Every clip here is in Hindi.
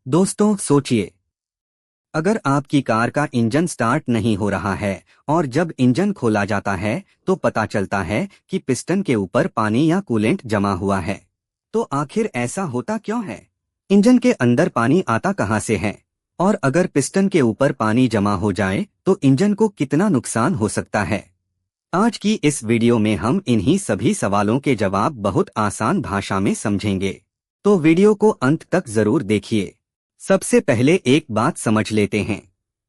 दोस्तों सोचिए, अगर आपकी कार का इंजन स्टार्ट नहीं हो रहा है और जब इंजन खोला जाता है तो पता चलता है कि पिस्टन के ऊपर पानी या कूलेंट जमा हुआ है। तो आखिर ऐसा होता क्यों है? इंजन के अंदर पानी आता कहां से है? और अगर पिस्टन के ऊपर पानी जमा हो जाए तो इंजन को कितना नुकसान हो सकता है? आज की इस वीडियो में हम इन्हीं सभी सवालों के जवाब बहुत आसान भाषा में समझेंगे। तो वीडियो को अंत तक जरूर देखिए। सबसे पहले एक बात समझ लेते हैं।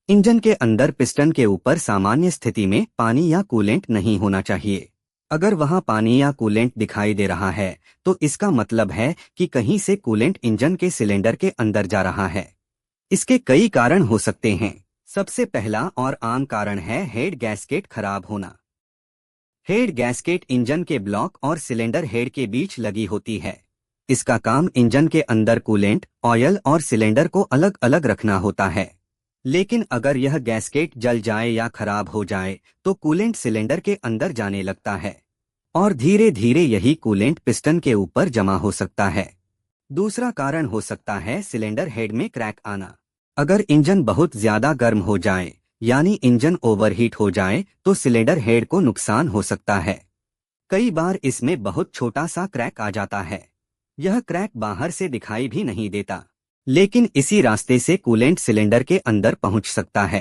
इंजन के अंदर पिस्टन के ऊपर सामान्य स्थिति में पानी या कूलेंट नहीं होना चाहिए। अगर वहां पानी या कूलेंट दिखाई दे रहा है तो इसका मतलब है कि कहीं से कूलेंट इंजन के सिलेंडर के अंदर जा रहा है। इसके कई कारण हो सकते हैं। सबसे पहला और आम कारण है हेड गैस्केट खराब होना। हेड गैस्केट इंजन के ब्लॉक और सिलेंडर हेड के बीच लगी होती है। इसका काम इंजन के अंदर कूलेंट, ऑयल और सिलेंडर को अलग अलग रखना होता है। लेकिन अगर यह गैस्केट जल जाए या खराब हो जाए तो कूलेंट सिलेंडर के अंदर जाने लगता है और धीरे धीरे यही कूलेंट पिस्टन के ऊपर जमा हो सकता है। दूसरा कारण हो सकता है सिलेंडर हेड में क्रैक आना। अगर इंजन बहुत ज्यादा गर्म हो जाए यानी इंजन ओवरहीट हो जाए तो सिलेंडर हेड को नुकसान हो सकता है। कई बार इसमें बहुत छोटा सा क्रैक आ जाता है। यह क्रैक बाहर से दिखाई भी नहीं देता, लेकिन इसी रास्ते से कूलेंट सिलेंडर के अंदर पहुंच सकता है।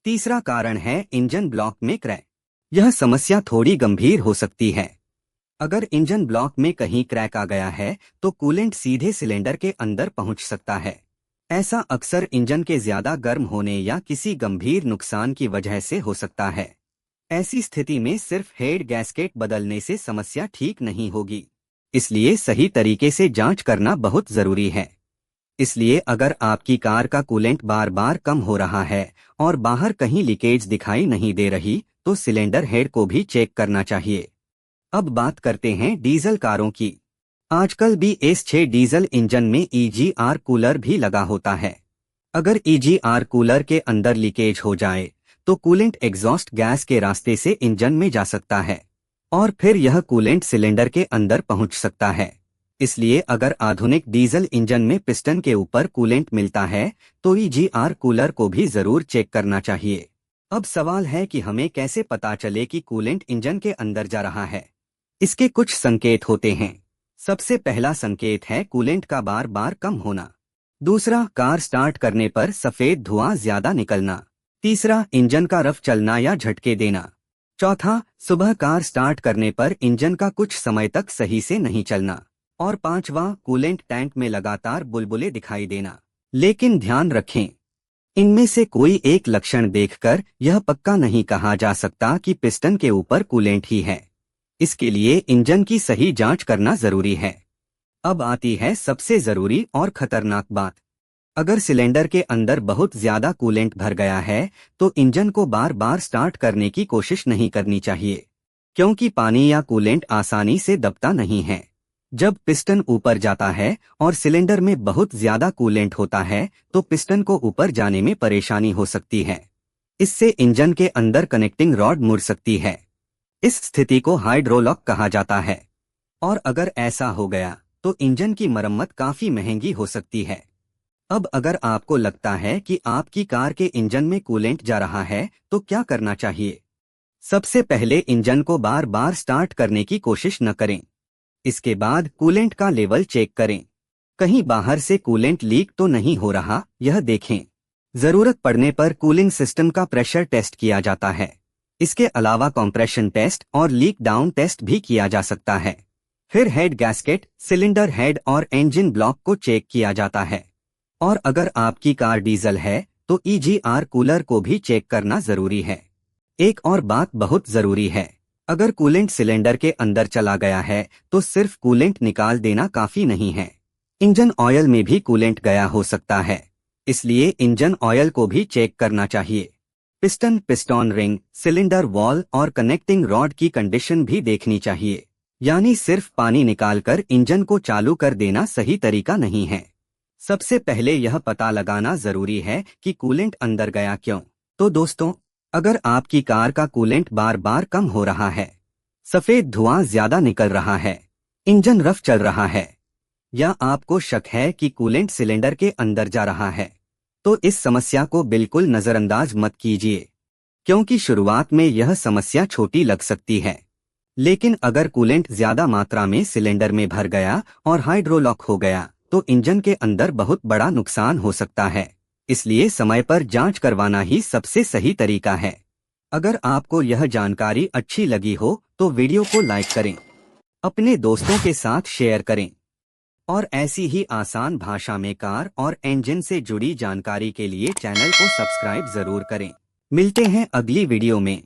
तीसरा कारण है इंजन ब्लॉक में क्रैक। यह समस्या थोड़ी गंभीर हो सकती है। अगर इंजन ब्लॉक में कहीं क्रैक आ गया है तो कूलेंट सीधे सिलेंडर के अंदर पहुंच सकता है। ऐसा अक्सर इंजन के ज्यादा गर्म होने या किसी गंभीर नुकसान की वजह से हो सकता है। ऐसी स्थिति में सिर्फ हेड गैस्केट बदलने से समस्या ठीक नहीं होगी, इसलिए सही तरीके से जांच करना बहुत जरूरी है। इसलिए अगर आपकी कार का कूलेंट बार बार कम हो रहा है और बाहर कहीं लीकेज दिखाई नहीं दे रही तो सिलेंडर हेड को भी चेक करना चाहिए। अब बात करते हैं डीजल कारों की। आजकल BS6 डीजल इंजन में EGR कूलर भी लगा होता है। अगर EGR कूलर के अंदर लीकेज हो जाए तो कूलेंट एग्जॉस्ट गैस के रास्ते से इंजन में जा सकता है और फिर यह कूलेंट सिलेंडर के अंदर पहुंच सकता है। इसलिए अगर आधुनिक डीजल इंजन में पिस्टन के ऊपर कूलेंट मिलता है तो EGR कूलर को भी जरूर चेक करना चाहिए। अब सवाल है कि हमें कैसे पता चले कि कूलेंट इंजन के अंदर जा रहा है। इसके कुछ संकेत होते हैं। सबसे पहला संकेत है कूलेंट का बार बार कम होना। दूसरा, कार स्टार्ट करने पर सफेद धुआं ज्यादा निकलना। तीसरा, इंजन का रफ चलना या झटके देना। चौथा, सुबह कार स्टार्ट करने पर इंजन का कुछ समय तक सही से नहीं चलना। और पांचवा, कूलेंट टैंक में लगातार बुलबुले दिखाई देना। लेकिन ध्यान रखें, इनमें से कोई एक लक्षण देखकर यह पक्का नहीं कहा जा सकता कि पिस्टन के ऊपर कूलेंट ही है। इसके लिए इंजन की सही जांच करना जरूरी है। अब आती है सबसे जरूरी और खतरनाक बात। अगर सिलेंडर के अंदर बहुत ज्यादा कूलेंट भर गया है तो इंजन को बार बार स्टार्ट करने की कोशिश नहीं करनी चाहिए, क्योंकि पानी या कूलेंट आसानी से दबता नहीं है। जब पिस्टन ऊपर जाता है और सिलेंडर में बहुत ज्यादा कूलेंट होता है तो पिस्टन को ऊपर जाने में परेशानी हो सकती है। इससे इंजन के अंदर कनेक्टिंग रॉड मुड़ सकती है। इस स्थिति को हाइड्रोलॉक कहा जाता है और अगर ऐसा हो गया तो इंजन की मरम्मत काफी महंगी हो सकती है। अब अगर आपको लगता है कि आपकी कार के इंजन में कूलेंट जा रहा है तो क्या करना चाहिए? सबसे पहले इंजन को बार बार स्टार्ट करने की कोशिश न करें। इसके बाद कूलेंट का लेवल चेक करें। कहीं बाहर से कूलेंट लीक तो नहीं हो रहा, यह देखें। जरूरत पड़ने पर कूलिंग सिस्टम का प्रेशर टेस्ट किया जाता है। इसके अलावा कंप्रेशन टेस्ट और लीक डाउन टेस्ट भी किया जा सकता है। फिर हेड गैस्केट, सिलेंडर हेड और इंजन ब्लॉक को चेक किया जाता है। और अगर आपकी कार डीजल है तो EGR कूलर को भी चेक करना जरूरी है। एक और बात बहुत जरूरी है, अगर कूलेंट सिलेंडर के अंदर चला गया है तो सिर्फ कूलेंट निकाल देना काफी नहीं है। इंजन ऑयल में भी कूलेंट गया हो सकता है, इसलिए इंजन ऑयल को भी चेक करना चाहिए। Piston, piston ring, cylinder wall और कनेक्टिंग रॉड की कंडीशन भी देखनी चाहिए। यानी सिर्फ पानी निकालकर इंजन को चालू कर देना सही तरीका नहीं है। सबसे पहले यह पता लगाना जरूरी है कि कूलेंट अंदर गया क्यों। तो दोस्तों, अगर आपकी कार का कूलेंट बार बार कम हो रहा है, सफेद धुआं ज्यादा निकल रहा है, इंजन रफ चल रहा है, या आपको शक है कि कूलेंट सिलेंडर के अंदर जा रहा है, तो इस समस्या को बिल्कुल नज़रअंदाज मत कीजिए, क्योंकि शुरुआत में यह समस्या छोटी लग सकती है। लेकिन अगर कूलेंट ज्यादा मात्रा में सिलेंडर में भर गया और हाइड्रोलॉक हो गया, तो इंजन के अंदर बहुत बड़ा नुकसान हो सकता है। इसलिए समय पर जांच करवाना ही सबसे सही तरीका है। अगर आपको यह जानकारी अच्छी लगी हो तो वीडियो को लाइक करें, अपने दोस्तों के साथ शेयर करें और ऐसी ही आसान भाषा में कार और इंजन से जुड़ी जानकारी के लिए चैनल को सब्सक्राइब जरूर करें। मिलते हैं अगली वीडियो में।